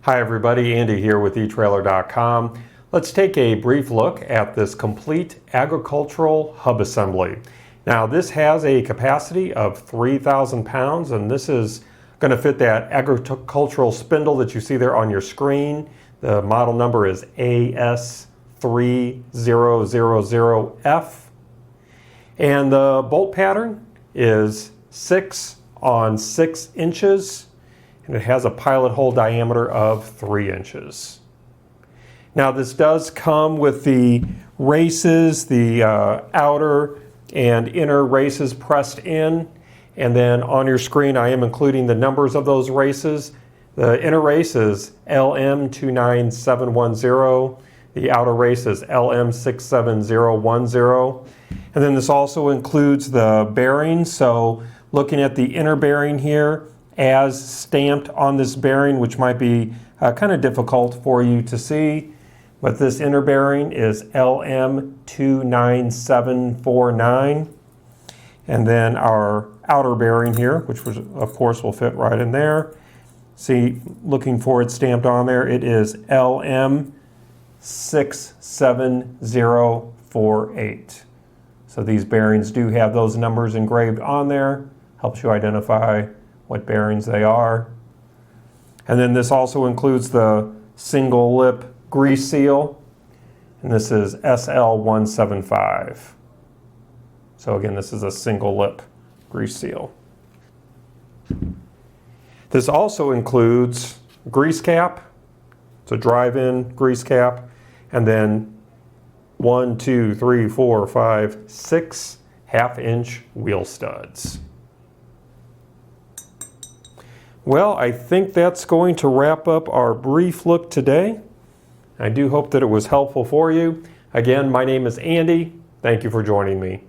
Hi everybody, Andy here with etrailer.com. Let's take a brief look at this complete agricultural hub assembly. Now this has a capacity of 3,000 pounds and this is going to fit that agricultural spindle that you see there on your screen. The model number is AS3000F and the bolt pattern is 6 on 6 inches. And it has a pilot hole diameter of 3 inches. Now this does come with the races, the outer and inner races pressed in, and then on your screen I am including the numbers of those races. The inner race is LM29710, the outer race is LM67010, and then this also includes the bearings. So looking at the inner bearing here, as stamped on this bearing, which might be kind of difficult for you to see, but this inner bearing is LM29749, and then our outer bearing here, which was, of course will fit right in there. See, looking for it stamped on there, it is LM67048. So these bearings do have those numbers engraved on there, helps you identify what bearings they are. And then this also includes the single lip grease seal, and this is SL175. So again, this is a single lip grease seal. This also includes grease cap. It's a drive-in grease cap, and then 1, 2, 3, 4, 5, 6 half-inch wheel studs. Well, I think that's going to wrap up our brief look today. I do hope that it was helpful for you. Again, my name is Andy. Thank you for joining me.